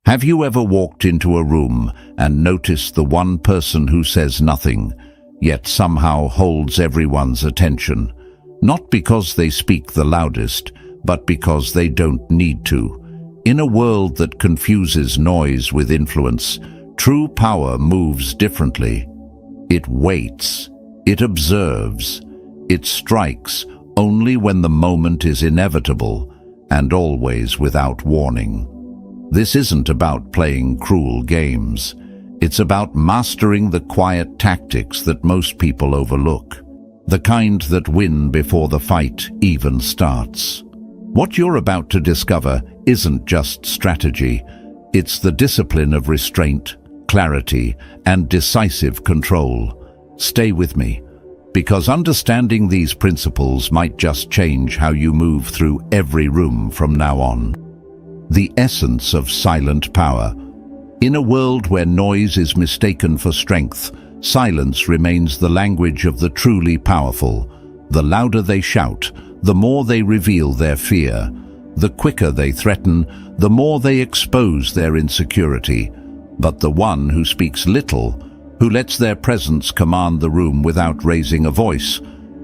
Have you ever walked into a room and noticed the one person who says nothing, yet somehow holds everyone's attention? Not because they speak the loudest, but because they don't need to. In a world that confuses noise with influence, true power moves differently. It waits, it observes, it strikes only when the moment is inevitable, and always without warning. This isn't about playing cruel games. It's about mastering the quiet tactics that most people overlook, the kind that win before the fight even starts. What you're about to discover isn't just strategy, it's the discipline of restraint, clarity, and decisive control. Stay with me, because understanding these principles might just change how you move through every room from now on. The essence of silent power. In a world where noise is mistaken for strength, silence remains the language of the truly powerful. The louder they shout, the more they reveal their fear. The quicker they threaten, the more they expose their insecurity. But the one who speaks little, who lets their presence command the room without raising a voice,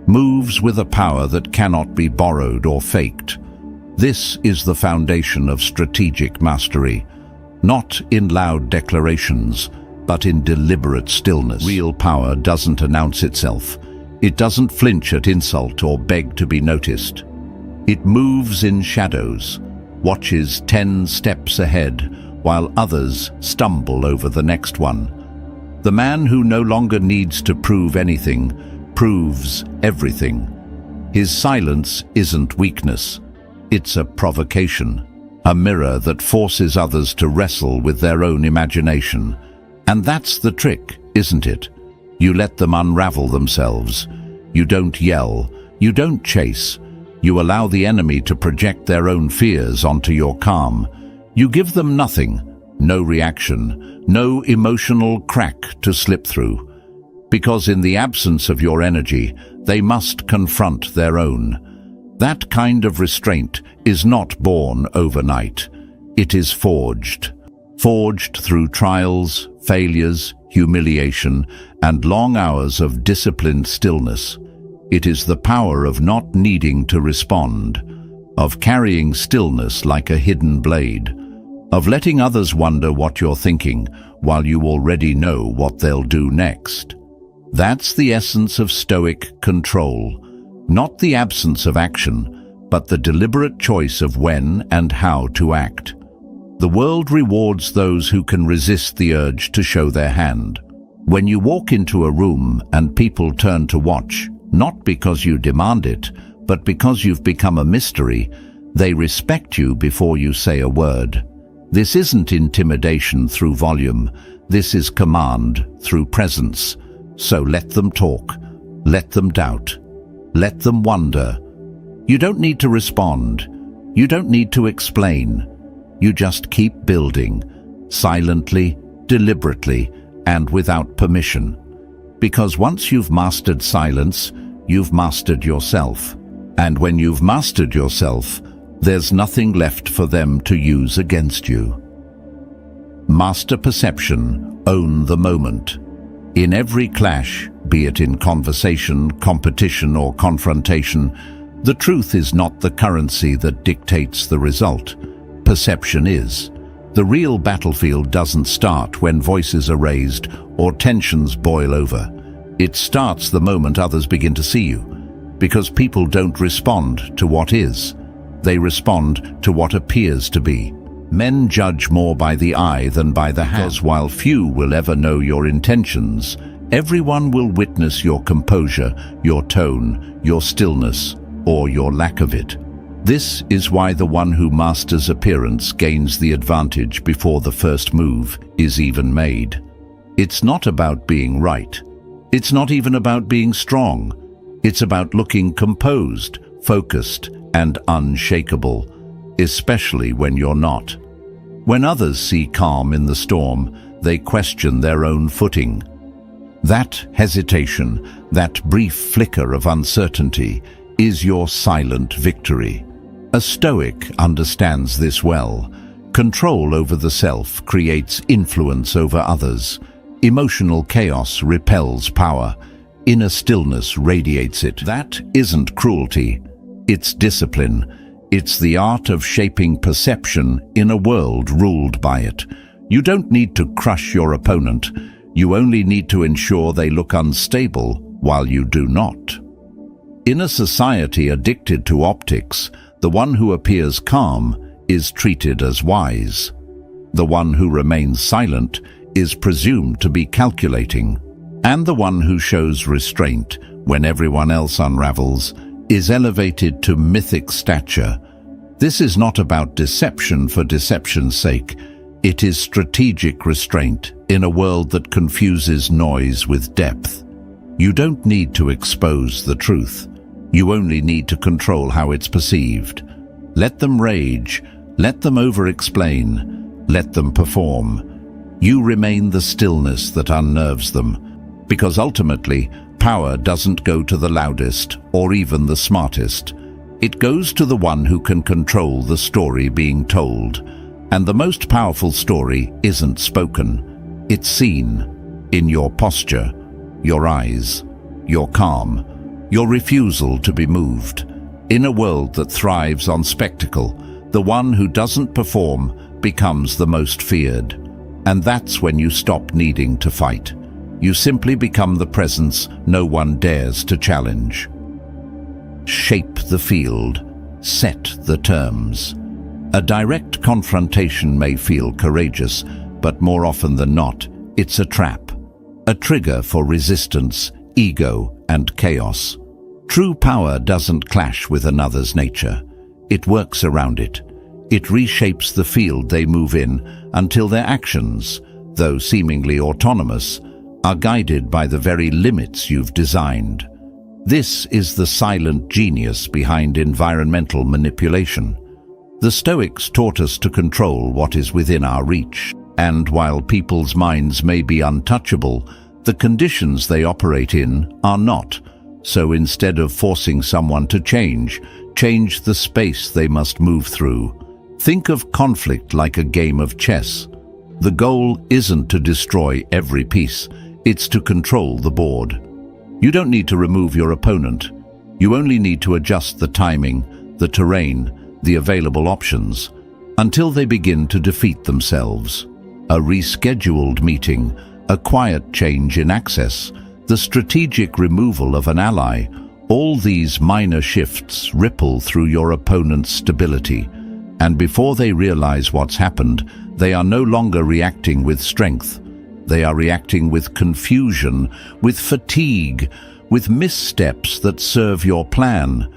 moves with a power that cannot be borrowed or faked. This is the foundation of strategic mastery, not in loud declarations, but in deliberate stillness. Real power doesn't announce itself. It doesn't flinch at insult or beg to be noticed. It moves in shadows, watches 10 steps ahead, while others stumble over the next one. The man who no longer needs to prove anything, proves everything. His silence isn't weakness. It's a provocation, a mirror that forces others to wrestle with their own imagination. And that's the trick, isn't it? You let them unravel themselves. You don't yell, you don't chase. You allow the enemy to project their own fears onto your calm. You give them nothing, no reaction, no emotional crack to slip through. Because in the absence of your energy, they must confront their own. That kind of restraint is not born overnight. It is forged. Forged through trials, failures, humiliation, and long hours of disciplined stillness. It is the power of not needing to respond, of carrying stillness like a hidden blade, of letting others wonder what you're thinking while you already know what they'll do next. That's the essence of stoic control. Not the absence of action, but the deliberate choice of when and how to act. The world rewards those who can resist the urge to show their hand. When you walk into a room and people turn to watch, not because you demand it, but because you've become a mystery, they respect you before you say a word. This isn't intimidation through volume, this is command through presence. So let them talk, let them doubt. Let them wonder. You don't need to respond. You don't need to explain. You just keep building, silently, deliberately, and without permission. Because once you've mastered silence, you've mastered yourself. And when you've mastered yourself, there's nothing left for them to use against you. Master perception, own the moment. In every clash, be it in conversation, competition, or confrontation, the truth is not the currency that dictates the result. Perception is. The real battlefield doesn't start when voices are raised or tensions boil over. It starts the moment others begin to see you, because people don't respond to what is. They respond to what appears to be. Men judge more by the eye than by the hand. Because while few will ever know your intentions, everyone will witness your composure, your tone, your stillness, or your lack of it. This is why the one who masters appearance gains the advantage before the first move is even made. It's not about being right. It's not even about being strong. It's about looking composed, focused, and unshakable, especially when you're not. When others see calm in the storm, they question their own footing. That hesitation, that brief flicker of uncertainty, is your silent victory. A Stoic understands this well. Control over the self creates influence over others. Emotional chaos repels power. Inner stillness radiates it. That isn't cruelty. It's discipline. It's the art of shaping perception in a world ruled by it. You don't need to crush your opponent. You only need to ensure they look unstable while you do not. In a society addicted to optics, the one who appears calm is treated as wise. The one who remains silent is presumed to be calculating. And the one who shows restraint when everyone else unravels is elevated to mythic stature. This is not about deception for deception's sake. It is strategic restraint in a world that confuses noise with depth. You don't need to expose the truth. You only need to control how it's perceived. Let them rage. Let them over-explain. Let them perform. You remain the stillness that unnerves them, because ultimately, power doesn't go to the loudest or even the smartest. It goes to the one who can control the story being told. And the most powerful story isn't spoken. It's seen in your posture, your eyes, your calm, your refusal to be moved. In a world that thrives on spectacle, the one who doesn't perform becomes the most feared. And that's when you stop needing to fight. You simply become the presence no one dares to challenge. Shape the field. Set the terms. A direct confrontation may feel courageous, but more often than not, it's a trap. A trigger for resistance, ego, and chaos. True power doesn't clash with another's nature. It works around it. It reshapes the field they move in until their actions, though seemingly autonomous, are guided by the very limits you've designed. This is the silent genius behind environmental manipulation. The Stoics taught us to control what is within our reach, and while people's minds may be untouchable, the conditions they operate in are not. So instead of forcing someone to change the space they must move through. Think of conflict like a game of chess. The goal isn't to destroy every piece, it's to control the board. You don't need to remove your opponent. You only need to adjust the timing, the terrain, the available options, until they begin to defeat themselves. A rescheduled meeting, a quiet change in access, the strategic removal of an ally, all these minor shifts ripple through your opponent's stability. And before they realize what's happened, they are no longer reacting with strength. They are reacting with confusion, with fatigue, with missteps that serve your plan.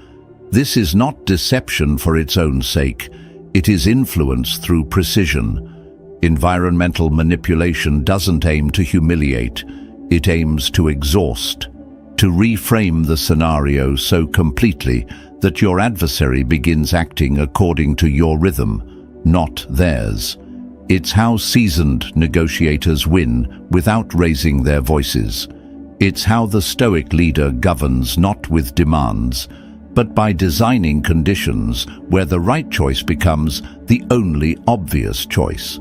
This is not deception for its own sake. It is influence through precision. Environmental manipulation doesn't aim to humiliate. It aims to exhaust, to reframe the scenario so completely that your adversary begins acting according to your rhythm, not theirs. It's how seasoned negotiators win without raising their voices. It's how the Stoic leader governs not with demands, but by designing conditions where the right choice becomes the only obvious choice.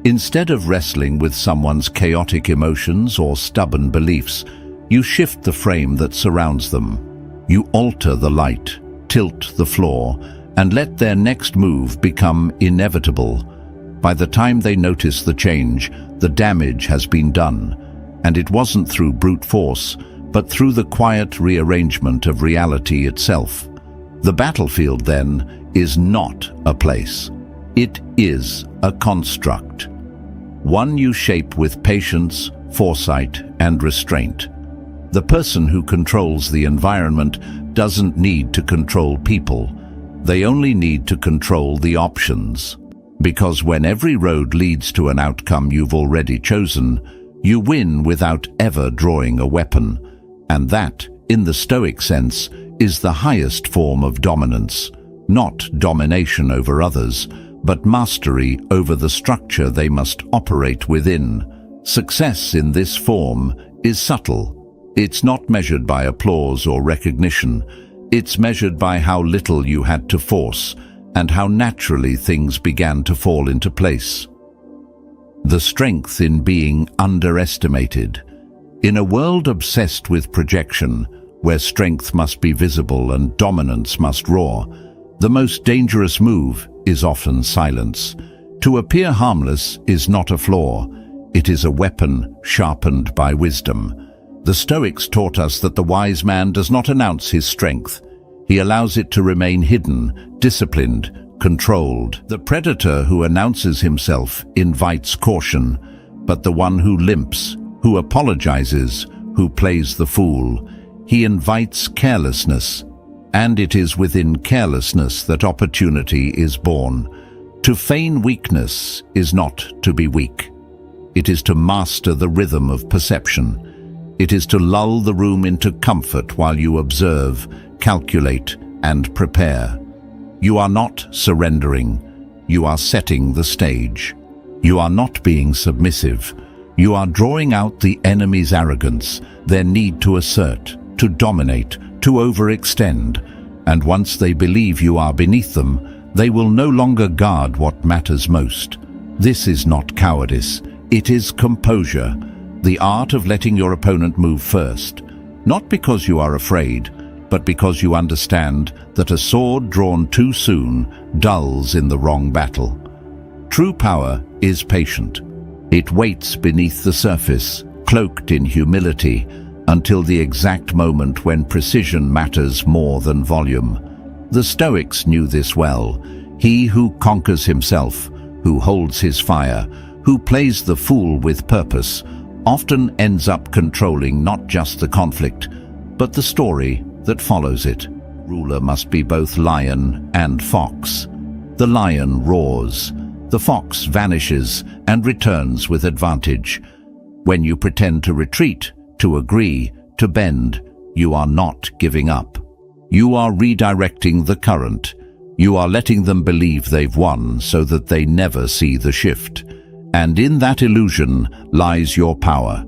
Instead of wrestling with someone's chaotic emotions or stubborn beliefs, you shift the frame that surrounds them. You alter the light, tilt the floor, and let their next move become inevitable. By the time they notice the change, the damage has been done, and it wasn't through brute force, but through the quiet rearrangement of reality itself. The battlefield, then, is not a place. It is a construct. One you shape with patience, foresight, and restraint. The person who controls the environment doesn't need to control people. They only need to control the options. Because when every road leads to an outcome you've already chosen, you win without ever drawing a weapon. And that, in the Stoic sense, is the highest form of dominance. Not domination over others, but mastery over the structure they must operate within. Success in this form is subtle. It's not measured by applause or recognition. It's measured by how little you had to force, and how naturally things began to fall into place. The strength in being underestimated. In a world obsessed with projection, where strength must be visible and dominance must roar, the most dangerous move is often silence. To appear harmless is not a flaw, it is a weapon sharpened by wisdom. The Stoics taught us that the wise man does not announce his strength. He allows it to remain hidden, disciplined, controlled. The predator who announces himself invites caution, but the one who limps, who apologizes, who plays the fool, he invites carelessness. And it is within carelessness that opportunity is born. To feign weakness is not to be weak. It is to master the rhythm of perception. It is to lull the room into comfort while you observe, calculate, and prepare. You are not surrendering. You are setting the stage. You are not being submissive. You are drawing out the enemy's arrogance, their need to assert, to dominate, to overextend. And once they believe you are beneath them, they will no longer guard what matters most. This is not cowardice. It is composure, the art of letting your opponent move first, not because you are afraid, but because you understand that a sword drawn too soon dulls in the wrong battle. True power is patient. It waits beneath the surface, cloaked in humility, until the exact moment when precision matters more than volume. The Stoics knew this well. He who conquers himself, who holds his fire, who plays the fool with purpose, often ends up controlling not just the conflict, but the story that follows it. Ruler must be both lion and fox. The lion roars. The fox vanishes and returns with advantage. When you pretend to retreat, to agree, to bend, you are not giving up. You are redirecting the current. You are letting them believe they've won so that they never see the shift. And in that illusion lies your power,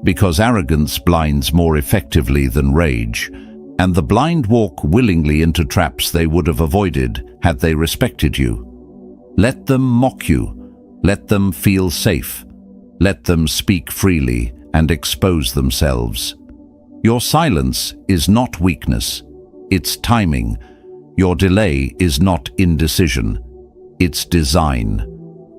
because arrogance blinds more effectively than rage, and the blind walk willingly into traps they would have avoided had they respected you. Let them mock you. Let them feel safe. Let them speak freely and expose themselves. Your silence is not weakness. It's timing. Your delay is not indecision. It's design.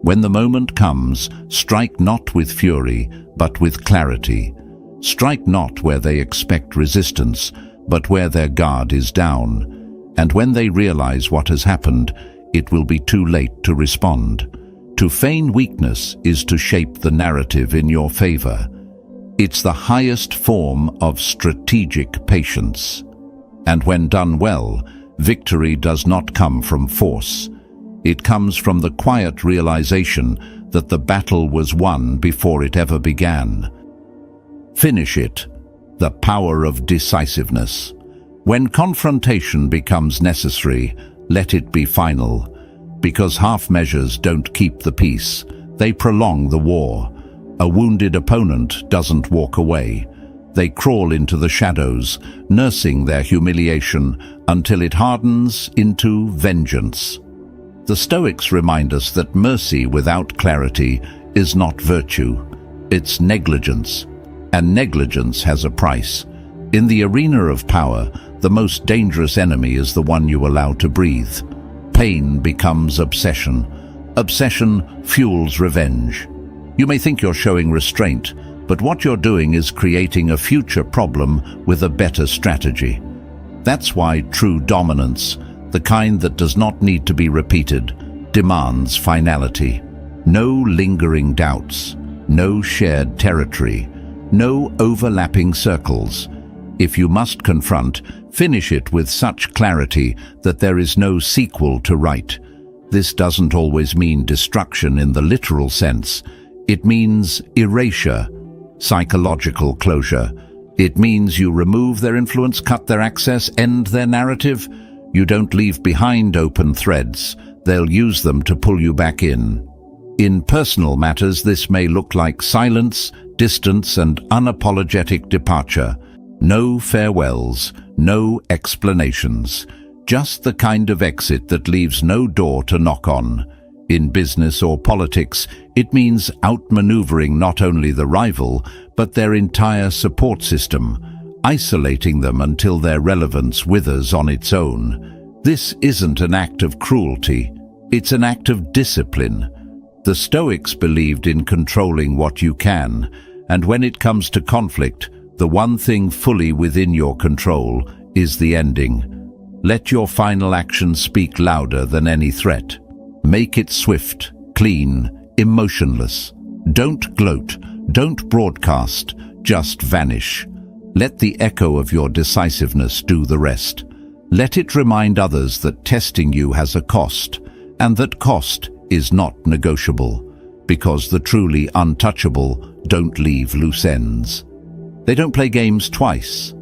When the moment comes, strike not with fury, but with clarity. Strike not where they expect resistance, but where their guard is down. And when they realize what has happened, it will be too late to respond. To feign weakness is to shape the narrative in your favor. It's the highest form of strategic patience. And when done well, victory does not come from force. It comes from the quiet realization that the battle was won before it ever began. Finish it. The power of decisiveness. When confrontation becomes necessary, let it be final. Because half measures don't keep the peace. They prolong the war. A wounded opponent doesn't walk away. They crawl into the shadows, nursing their humiliation until it hardens into vengeance. The Stoics remind us that mercy without clarity is not virtue. It's negligence. And negligence has a price. In the arena of power, the most dangerous enemy is the one you allow to breathe. Pain becomes obsession. Obsession fuels revenge. You may think you're showing restraint, but what you're doing is creating a future problem with a better strategy. That's why true dominance, the kind that does not need to be repeated, demands finality. No lingering doubts, no shared territory, no overlapping circles. If you must confront, finish it with such clarity that there is no sequel to write. This doesn't always mean destruction in the literal sense. It means erasure, psychological closure. It means you remove their influence, cut their access, end their narrative. You don't leave behind open threads. They'll use them to pull you back in. In personal matters, this may look like silence, distance, and unapologetic departure. No farewells, no explanations. just the kind of exit that leaves no door to knock on. In business or politics, it means outmaneuvering not only the rival, but their entire support system, isolating them until their relevance withers on its own. This isn't an act of cruelty, it's an act of discipline. The Stoics believed in controlling what you can, and when it comes to conflict, the one thing fully within your control is the ending. Let your final action speak louder than any threat. Make it swift, clean, emotionless. Don't gloat, don't broadcast, just vanish. Let the echo of your decisiveness do the rest. Let it remind others that testing you has a cost, and that cost is not negotiable, because the truly untouchable don't leave loose ends. They don't play games twice.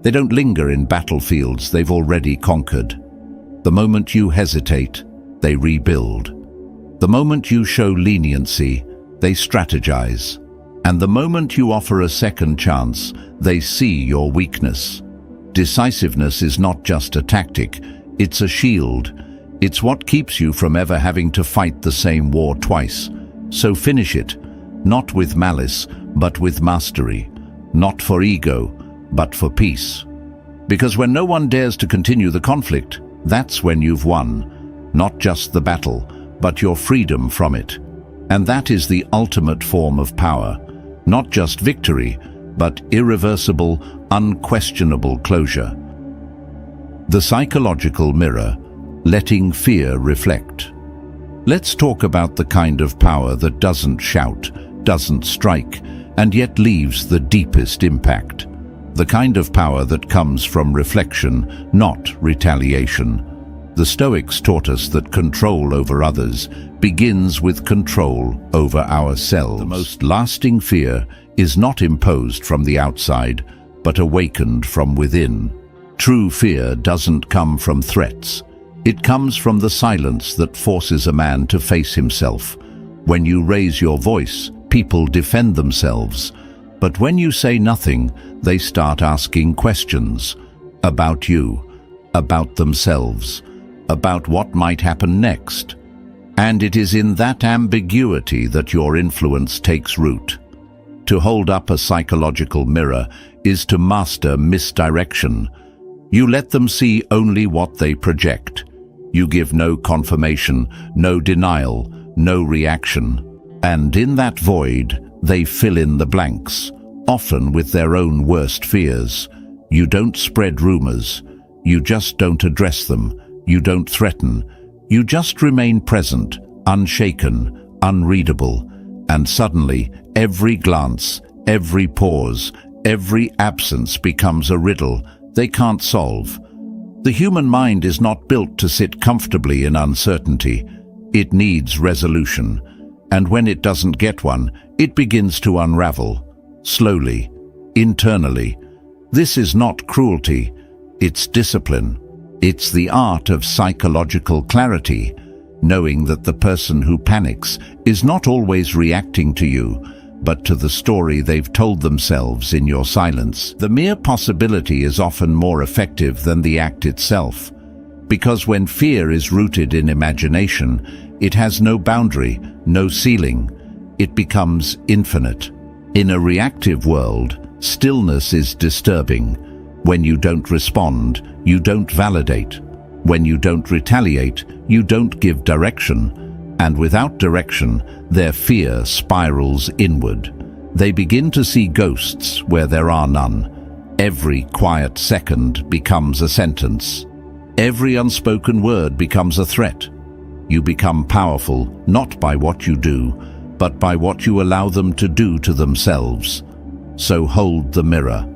They don't linger in battlefields they've already conquered. The moment you hesitate, they rebuild. The moment you show leniency, they strategize. And the moment you offer a second chance, they see your weakness. Decisiveness is not just a tactic, it's a shield. It's what keeps you from ever having to fight the same war twice. So finish it, not with malice, but with mastery. Not for ego, but for peace. Because when no one dares to continue the conflict, that's when you've won. Not just the battle, but your freedom from it. And that is the ultimate form of power. Not just victory, but irreversible, unquestionable closure. The psychological mirror, letting fear reflect. Let's talk about the kind of power that doesn't shout, doesn't strike, and yet leaves the deepest impact. The kind of power that comes from reflection, not retaliation. The Stoics taught us that control over others begins with control over ourselves. The most lasting fear is not imposed from the outside, but awakened from within. True fear doesn't come from threats. It comes from the silence that forces a man to face himself. When you raise your voice, people defend themselves. But when you say nothing, they start asking questions about you, about themselves, about what might happen next. And it is in that ambiguity that your influence takes root. To hold up a psychological mirror is to master misdirection. You let them see only what they project. You give no confirmation, no denial, no reaction. And in that void, they fill in the blanks, often with their own worst fears. You don't spread rumors. You just don't address them. You don't threaten. You just remain present, unshaken, unreadable. And suddenly, every glance, every pause, every absence becomes a riddle they can't solve. The human mind is not built to sit comfortably in uncertainty. It needs resolution. And when it doesn't get one, it begins to unravel, slowly, internally. This is not cruelty, it's discipline. It's the art of psychological clarity, knowing that the person who panics is not always reacting to you, but to the story they've told themselves in your silence. The mere possibility is often more effective than the act itself, because when fear is rooted in imagination, it has no boundary, no ceiling. It becomes infinite. In a reactive world, stillness is disturbing. When you don't respond, you don't validate. When you don't retaliate, you don't give direction. And without direction, their fear spirals inward. They begin to see ghosts where there are none. Every quiet second becomes a sentence. Every unspoken word becomes a threat. You become powerful not by what you do, but by what you allow them to do to themselves. So hold the mirror.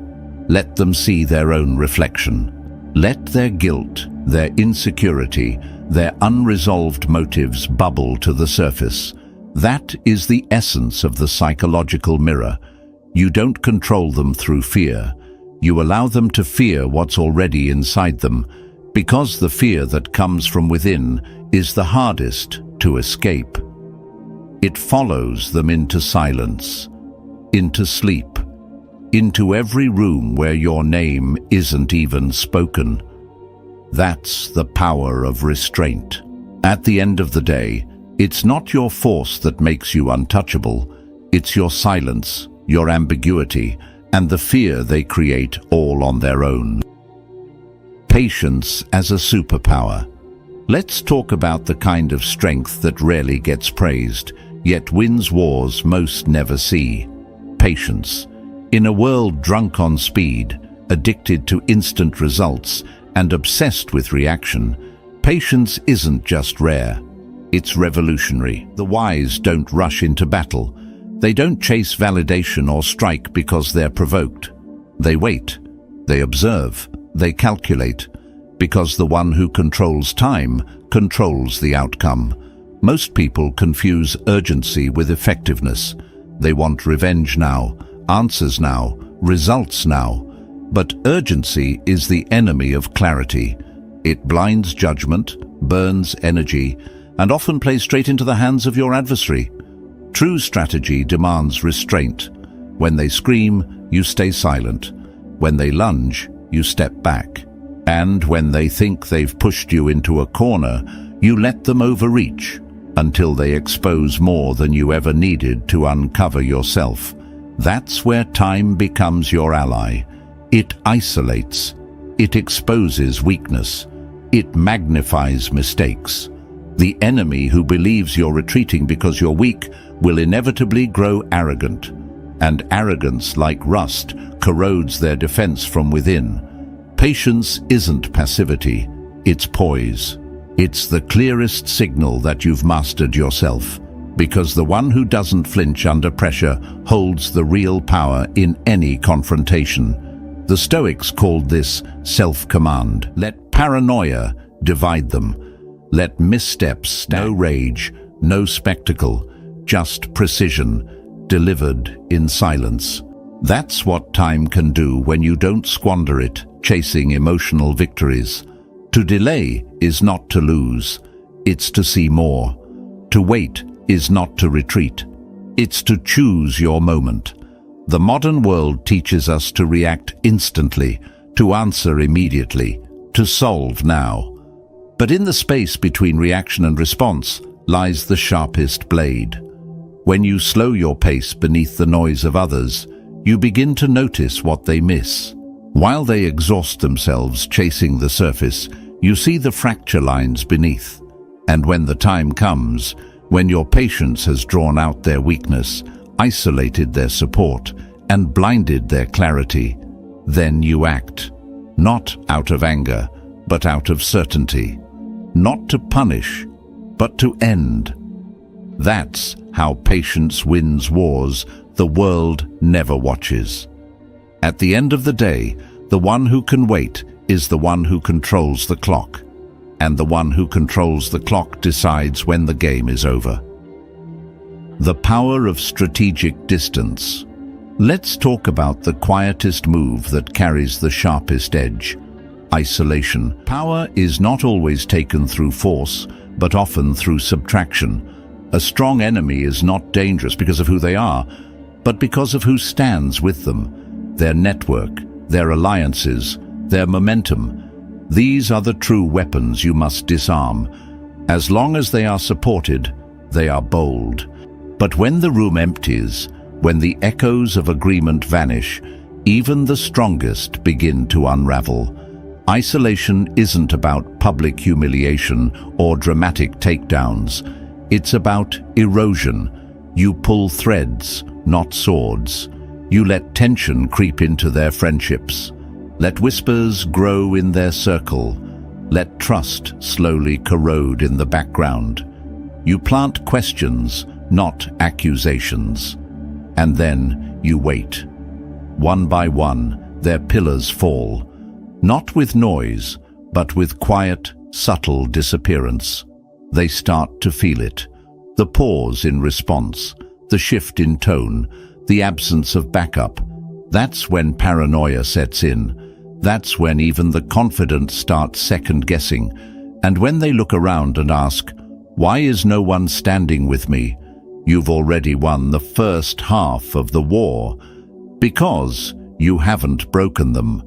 Let them see their own reflection. Let their guilt, their insecurity, their unresolved motives bubble to the surface. That is the essence of the psychological mirror. You don't control them through fear. You allow them to fear what's already inside them, because the fear that comes from within is the hardest to escape. It follows them into silence, into sleep, into every room where your name isn't even spoken. That's the power of restraint. At the end of the day, it's not your force that makes you untouchable. It's your silence, your ambiguity, and the fear they create all on their own. Patience as a superpower. Let's talk about the kind of strength that rarely gets praised, yet wins wars most never see. Patience. In a world drunk on speed, addicted to instant results, and obsessed with reaction, patience isn't just rare. It's revolutionary. The wise don't rush into battle. They don't chase validation or strike because they're provoked. They wait. They observe. They calculate. Because the one who controls time controls the outcome. Most people confuse urgency with effectiveness. They want revenge now, answers now, results now. But urgency is the enemy of clarity. It blinds judgment, burns energy, and often plays straight into the hands of your adversary. True strategy demands restraint. When they scream, you stay silent. When they lunge, you step back. And when they think they've pushed you into a corner, you let them overreach until they expose more than you ever needed to uncover yourself. That's where time becomes your ally. It isolates. It exposes weakness. It magnifies mistakes. The enemy who believes you're retreating because you're weak will inevitably grow arrogant. And arrogance, like rust, corrodes their defense from within. Patience isn't passivity, it's poise. It's the clearest signal that you've mastered yourself, because the one who doesn't flinch under pressure holds the real power in any confrontation. The Stoics called this self-command. Let paranoia divide them. Let missteps, no rage, no spectacle, just precision, delivered in silence. That's what time can do when you don't squander it chasing emotional victories. To delay is not to lose, it's to see more. To wait is not to retreat, it's to choose your moment. The modern world teaches us to react instantly, to answer immediately, to solve now. But in the space between reaction and response lies the sharpest blade. When you slow your pace beneath the noise of others, you begin to notice what they miss. While they exhaust themselves chasing the surface, you see the fracture lines beneath. And when the time comes, when your patience has drawn out their weakness, isolated their support, and blinded their clarity, then you act. Not out of anger, but out of certainty. Not to punish, but to end. That's how patience wins wars the world never watches. At the end of the day, the one who can wait is the one who controls the clock, and the one who controls the clock decides when the game is over. The power of strategic distance. Let's talk about the quietest move that carries the sharpest edge: isolation. Power is not always taken through force, but often through subtraction. A strong enemy is not dangerous because of who they are, but because of who stands with them, their network, their alliances, their momentum. These are the true weapons you must disarm. As long as they are supported, they are bold. But when the room empties, when the echoes of agreement vanish, even the strongest begin to unravel. Isolation isn't about public humiliation or dramatic takedowns. It's about erosion. You pull threads, not swords. You let tension creep into their friendships. Let whispers grow in their circle. Let trust slowly corrode in the background. You plant questions, not accusations. And then you wait. One by one, their pillars fall. Not with noise, but with quiet, subtle disappearance. They start to feel it. The pause in response, the shift in tone, the absence of backup. That's when paranoia sets in. That's when even the confident start second-guessing. And when they look around and ask, "Why is no one standing with me?" You've already won the first half of the war. Because you haven't broken them.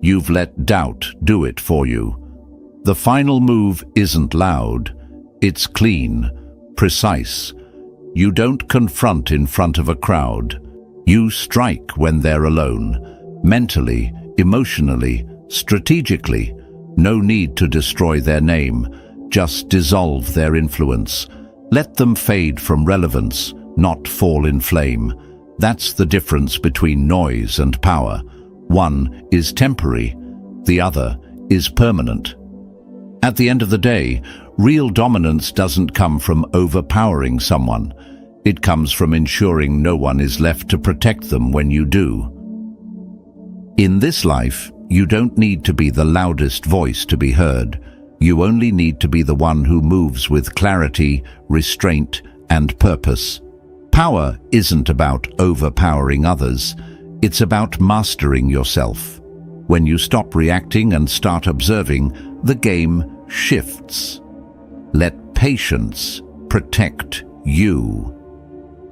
You've let doubt do it for you. The final move isn't loud. It's clean, precise. You don't confront in front of a crowd. You strike when they're alone, mentally, emotionally, strategically. No need to destroy their name, just dissolve their influence. Let them fade from relevance, not fall in flame. That's the difference between noise and power. One is temporary, the other is permanent. At the end of the day, real dominance doesn't come from overpowering someone. It comes from ensuring no one is left to protect them when you do. In this life, you don't need to be the loudest voice to be heard. You only need to be the one who moves with clarity, restraint, and purpose. Power isn't about overpowering others. It's about mastering yourself. When you stop reacting and start observing, the game shifts. Let patience protect you.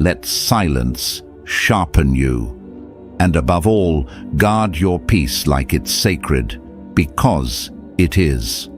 Let silence sharpen you. And above all, guard your peace like it's sacred, because it is.